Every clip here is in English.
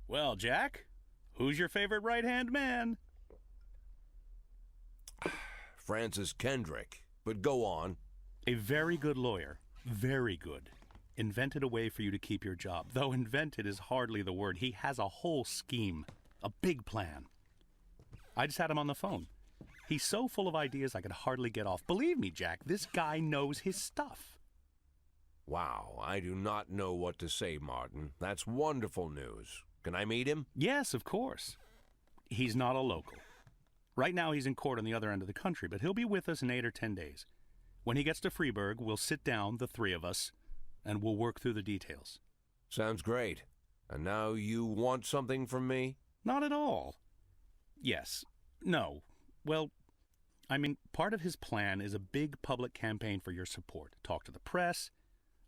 Well, Jack, who's your favorite right-hand man? Francis Kendrick. But go on. A very good lawyer. Very good. Invented a way for you to keep your job. Though invented is hardly the word. He has a whole scheme. A big plan. I just had him on the phone. He's so full of ideas I could hardly get off. Believe me, Jack, this guy knows his stuff. Wow, I do not know what to say, Martin. That's wonderful news. Can I meet him? Yes, of course. He's not a local. Right now he's in court on the other end of the country, but he'll be with us in 8 or 10 days. When he gets to Freeburg, we'll sit down, the three of us, and we'll work through the details. Sounds great. And now you want something from me? Not at all. Yes. No. Well, I mean, part of his plan is a big public campaign for your support. Talk to the press,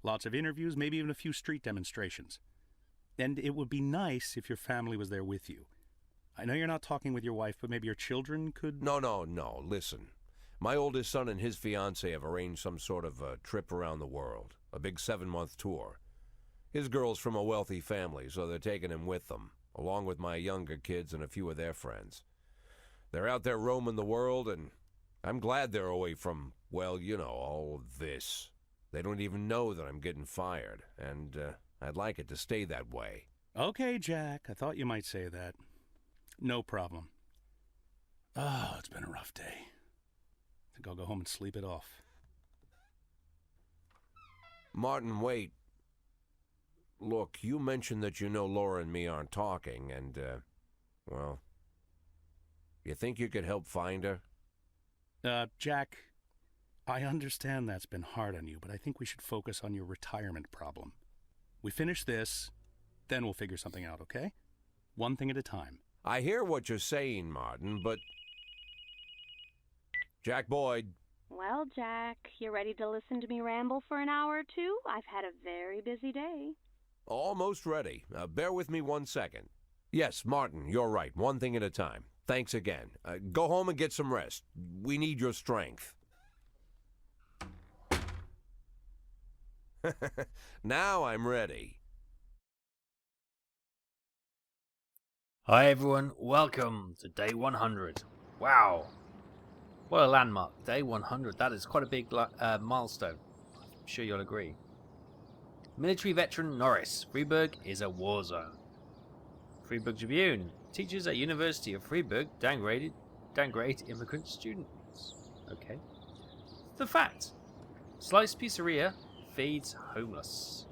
lots of interviews, maybe even a few street demonstrations. And it would be nice if your family was there with you. I know you're not talking with your wife, but maybe your children could... No. Listen. My oldest son and his fiancée have arranged some sort of a trip around the world. A big 7-month tour. His girl's from a wealthy family, so they're taking him with them, along with my younger kids and a few of their friends. They're out there roaming the world, and I'm glad they're away from, well, you know, all of this. They don't even know that I'm getting fired, and I'd like it to stay that way. Okay, Jack, I thought you might say that. No problem. Oh, it's been a rough day. I think I'll go home and sleep it off. Martin, wait. Look, you mentioned that you know Laura and me aren't talking, and, well, you think you could help find her? Jack, I understand that's been hard on you, but I think we should focus on your retirement problem. We finish this, then we'll figure something out, okay? One thing at a time. I hear what you're saying, Martin, but... Jack Boyd. Well, Jack, you ready to listen to me ramble for an hour or two? I've had a very busy day. Almost ready. Bear with me 1 second. Yes, Martin, you're right. One thing at a time. Thanks again. Go home and get some rest. We need your strength. Now I'm ready. Hi everyone, welcome to day 100. Wow, what a landmark, day 100. That is quite a big milestone. I'm sure you'll agree. Military veteran Norris, Freeburg is a war zone. Freeburg Tribune, teachers at University of Freeburg downgrade immigrant students. Okay. The fact, Slice Pizzeria feeds homeless.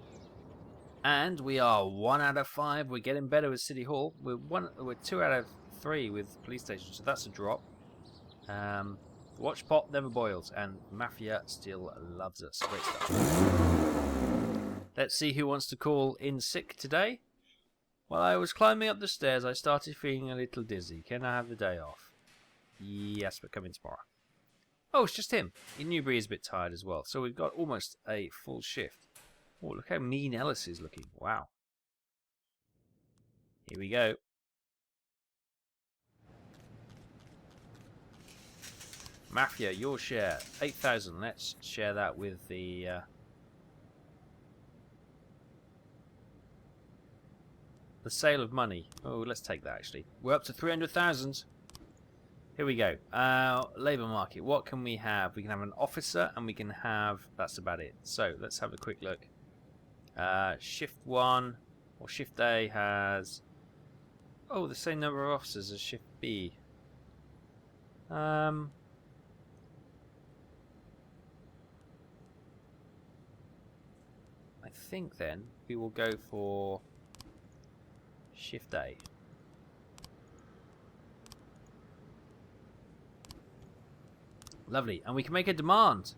And we are 1 out of 5. We're getting better with City Hall. We're 2 out of 3 with police station, so that's a drop. Watch pot never boils, and Mafia still loves us. Great stuff. Let's see who wants to call in sick today. While I was climbing up the stairs, I started feeling a little dizzy. Can I have the day off? Yes, but come in tomorrow. Oh, it's just him. Newbury is a bit tired as well, so we've got almost a full shift. Oh, look how mean Ellis is looking. Wow. Here we go. Mafia, your share. 8,000. Let's share that with the... the sale of money. Oh, let's take that actually. We're up to 300,000. Here we go. Labour market. What can we have? We can have an officer and we can have... That's about it. So, let's have a quick look. Shift 1 or Shift A has the same number of officers as Shift B. I think then we will go for Shift A. Lovely, and we can make a demand.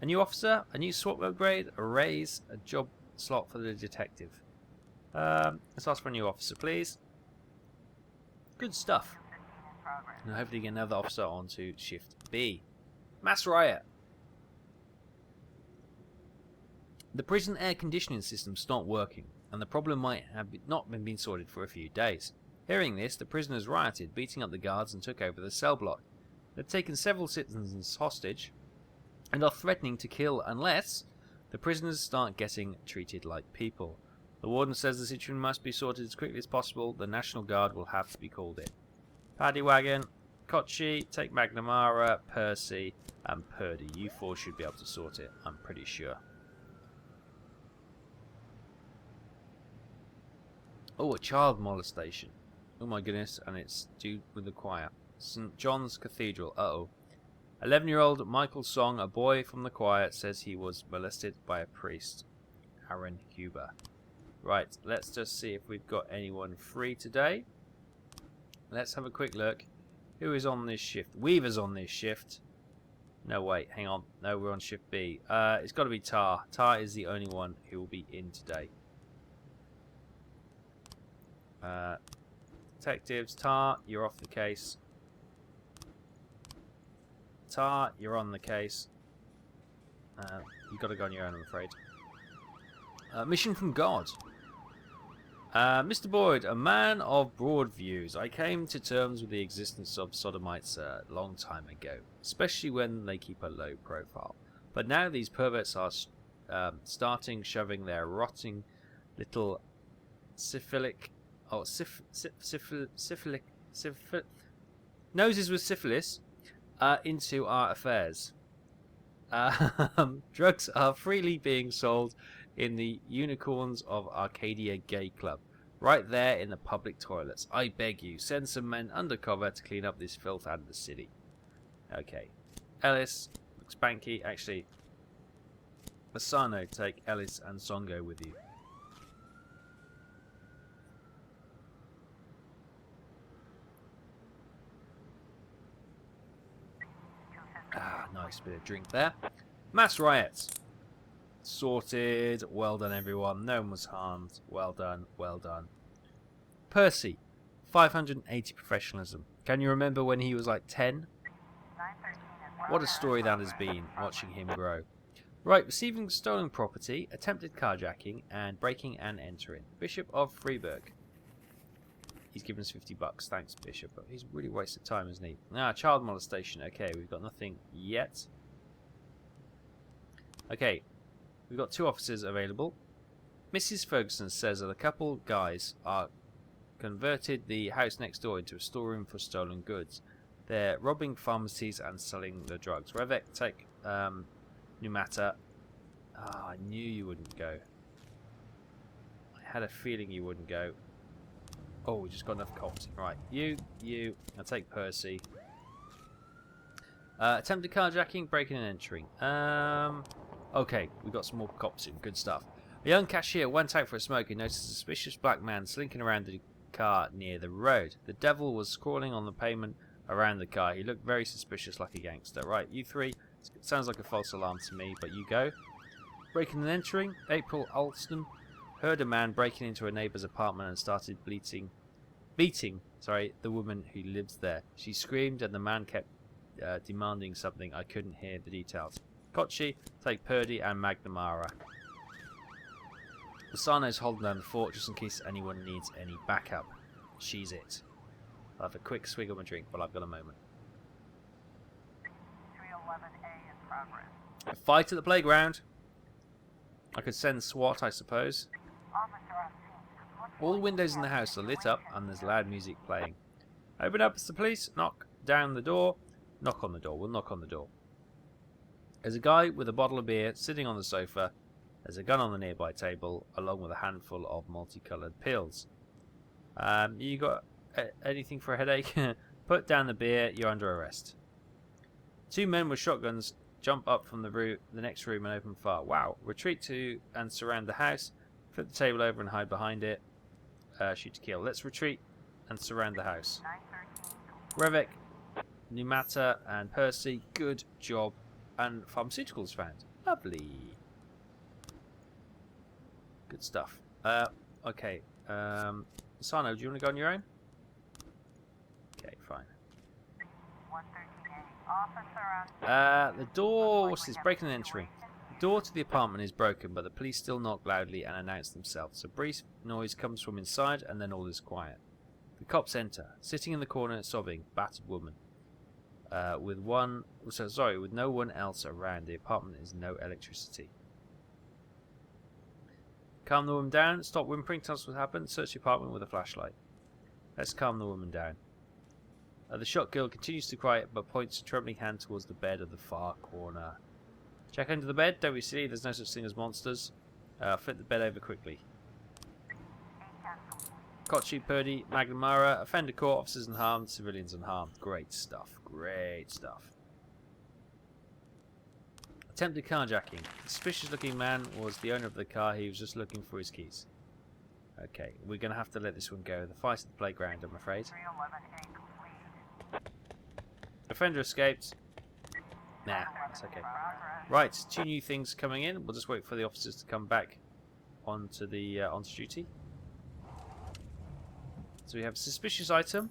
A new officer, a new SWAT upgrade, a raise, a job slot for the detective. Let's ask for a new officer, please. Good stuff. And hopefully get another officer onto Shift B. Mass riot. The prison air conditioning system stopped working, and the problem might have not been sorted for a few days. Hearing this, the prisoners rioted, beating up the guards and took over the cell block. They've taken several citizens hostage and are threatening to kill unless the prisoners start getting treated like people. The warden says the situation must be sorted as quickly as possible. The National Guard will have to be called in. Paddy Wagon, Kochi, take McNamara, Percy, and Purdy. You four should be able to sort it, I'm pretty sure. Oh, a child molestation. Oh my goodness, and it's due with the choir. St. John's Cathedral. Uh-oh. 11-year-old Michael Song, a boy from the choir, says he was molested by a priest. Aaron Huber. Right, let's just see if we've got anyone free today. Let's have a quick look. Who is on this shift? Weaver's on this shift. No, wait, hang on. No, we're on shift B. It's got to be Tar. Tar is the only one who will be in today. Detectives, Tar, you're off the case. Tar, you're on the case. You've got to go on your own, I'm afraid. Mission from God. Mr. Boyd, a man of broad views. I came to terms with the existence of sodomites a long time ago, especially when they keep a low profile. But now these perverts are starting shoving their rotting little syphilic noses with syphilis into our affairs. Drugs are freely being sold in the Unicorns of Arcadia Gay Club, right there in the public toilets. I beg you, send some men undercover to clean up this filth out of the city. Okay. Ellis, looks Spanky. Actually, Asano, take Ellis and Songo with you. Ah, nice bit of drink there. Mass riots. Sorted. Well done, everyone. No one was harmed. Well done. Well done. Percy, 580 professionalism. Can you remember when he was like 10? What a story that has been, watching him grow. Right, receiving stolen property, attempted carjacking, and breaking and entering. Bishop of Freeburg. He's given us $50. Thanks, Bishop. But he's really wasted time, isn't he? Ah, child molestation. Okay, we've got nothing yet. Okay, we've got 2 officers available. Mrs. Ferguson says that a couple guys are converted the house next door into a storeroom for stolen goods. They're robbing pharmacies and selling the drugs. Revek, take Numata. Ah, I knew you wouldn't go. I had a feeling you wouldn't go. Oh, we just got enough cops. Right, you. I'll take Percy. Attempted carjacking, breaking and entering. Okay, we've got some more cops in. Good stuff. A young cashier went out for a smoke and noticed a suspicious black man slinking around the car near the road. The devil was crawling on the pavement around the car. He looked very suspicious, like a gangster. Right, you 3. It sounds like a false alarm to me, but you go. Breaking and entering. April Alston heard a man breaking into a neighbour's apartment and started beating the woman who lives there. She screamed and the man kept demanding something. I couldn't hear the details. Kochi, take Purdy and McNamara. Asano's holding down the fort just in case anyone needs any backup. She's it. I'll have a quick swig of my drink, but I've got a moment. 311A in progress. A fight at the playground. I could send SWAT, I suppose. Officer on scene. All the windows in the house are lit up and there's loud music playing. Open up, it's the police. Knock down the door. Knock on the door. We'll knock on the door. There's a guy with a bottle of beer sitting on the sofa. There's a gun on the nearby table, along with a handful of multicoloured pills. You got anything for a headache? Put down the beer, you're under arrest. 2 men with shotguns jump up from the next room and open fire. Wow. Retreat to and surround the house. Flip the table over and hide behind it. Shoot to kill. Let's retreat and surround the house. 913. Revek, Numata and Percy, good job. And pharmaceuticals found. Lovely. Good stuff. Okay. Sano, do you want to go on your own? Okay, fine. 113A. Officer on scene. The door... What's this? Breaking and entering. The door to the apartment is broken, but the police still knock loudly and announce themselves. A brief noise comes from inside, and then all is quiet. The cops enter. Sitting in the corner, sobbing, battered woman. With no one else around. The apartment has no electricity. Calm the woman down. Stop whimpering. Tell us what happened. Search the apartment with a flashlight. Let's calm the woman down. The shot girl continues to cry, but points a trembling hand towards the bed of the far corner. Check under the bed. Don't be silly. There's no such thing as monsters. Flip the bed over quickly. Kochi, Purdy, McNamara, offender caught, officers unharmed, civilians unharmed. Great stuff. Great stuff. Attempted carjacking. The suspicious looking man was the owner of the car. He was just looking for his keys. Okay, we're going to have to let this one go. The fight at the playground, I'm afraid. 311A complete. Offender escaped. Nah, that's okay. Right, 2 new things coming in. We'll just wait for the officers to come back onto duty. So we have a suspicious item.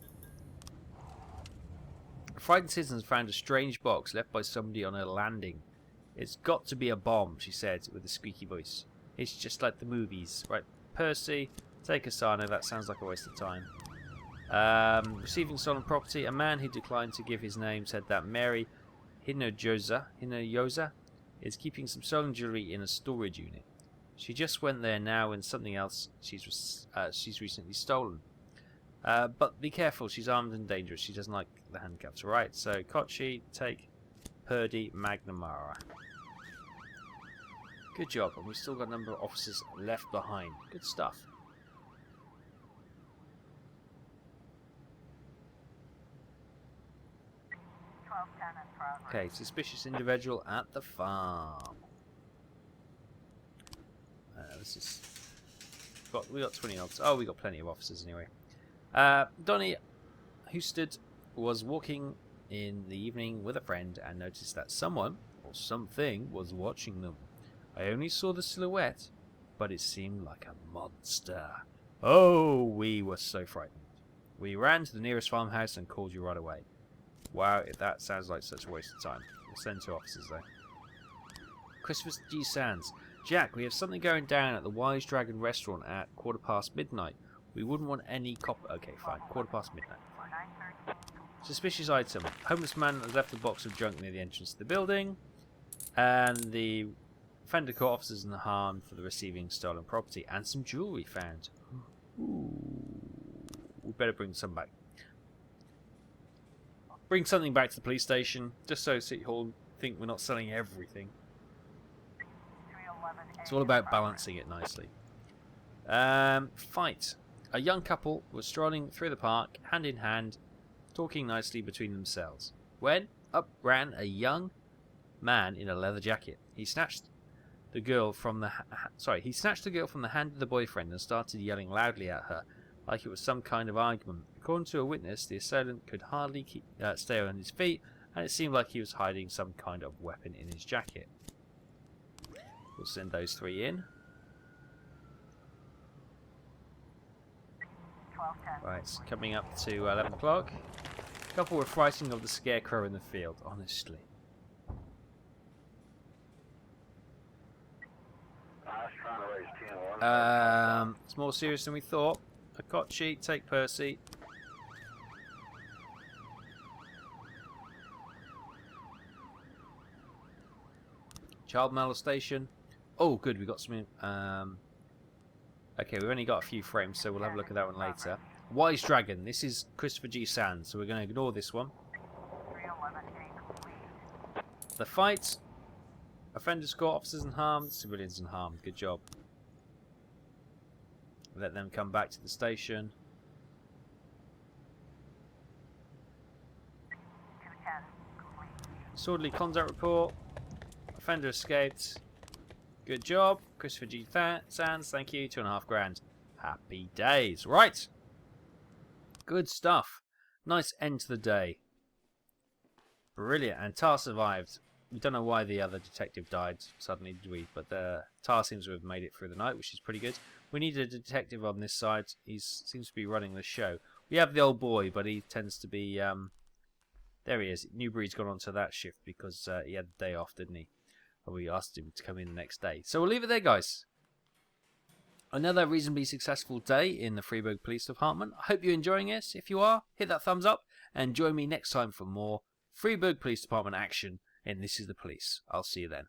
Frightened citizens found a strange box left by somebody on a landing. It's got to be a bomb, she said with a squeaky voice. It's just like the movies. Right, Percy, take Asana. That sounds like a waste of time. Receiving stolen property. A man who declined to give his name said that Mary Hinoyosa is keeping some stolen jewelry in a storage unit. She just went there now and something else she's recently stolen. But be careful, she's armed and dangerous. She doesn't like the handcuffs. Right, so Kochi, take Purdy, McNamara. Good job, and we've still got a number of officers left behind. Good stuff. Okay, suspicious individual at the farm. We got 20 officers. Oh, we got plenty of officers anyway. Donnie Husted was walking in the evening with a friend and noticed that someone or something was watching them. I only saw the silhouette, but it seemed like a monster. Oh, we were so frightened. We ran to the nearest farmhouse and called you right away. Wow, that sounds like such a waste of time. We'll send 2 officers there. Christopher G. Sands. Jack, we have something going down at the Wise Dragon restaurant at midnight. We wouldn't want any Okay, fine. midnight. Suspicious item. Homeless man has left a box of junk near the entrance to the building. And the offender caught, officers unharmed for the receiving stolen property. And some jewellery found. Ooh. We better bring some back. Bring something back to the police station, just so City Hall think we're not selling everything. It's all about balancing it nicely. Fight. A young couple was strolling through the park, hand in hand, talking nicely between themselves, when up ran a young man in a leather jacket. He snatched the girl from the hand of the boyfriend and started yelling loudly at her, like it was some kind of argument. According to a witness, the assailant could hardly stay on his feet, and it seemed like he was hiding some kind of weapon in his jacket. We'll send those 3 in. Right, it's coming up to 11 o'clock. Couple were frightened of the scarecrow in the field, honestly. It's more serious than we thought. Kochi, take Percy. Child molestation. Oh, good, we got some. Okay, we've only got a few frames, so we'll have a look at that one later. Wise Dragon. This is Christopher G. Sands, so we're going to ignore this one. The fight. Offenders caught, officers unharmed, civilians unharmed. Good job. Let them come back to the station. Disorderly conduct report. Offender escaped. Good job. Christopher G. Sands, thank you. 2.5 grand. Happy days. Right. Good stuff. Nice end to the day. Brilliant. And Taff survived. We don't know why the other detective died suddenly, did we? But Taff seems to have made it through the night, which is pretty good. We need a detective on this side. He seems to be running the show. We have the old boy, but he tends to be... there he is. Newbury's gone onto that shift because he had the day off, didn't he? And we asked him to come in the next day. So we'll leave it there, guys. Another reasonably successful day in the Freeburg Police Department. I hope you're enjoying this. If you are, hit that thumbs up and join me next time for more Freeburg Police Department action in This Is the Police. I'll see you then.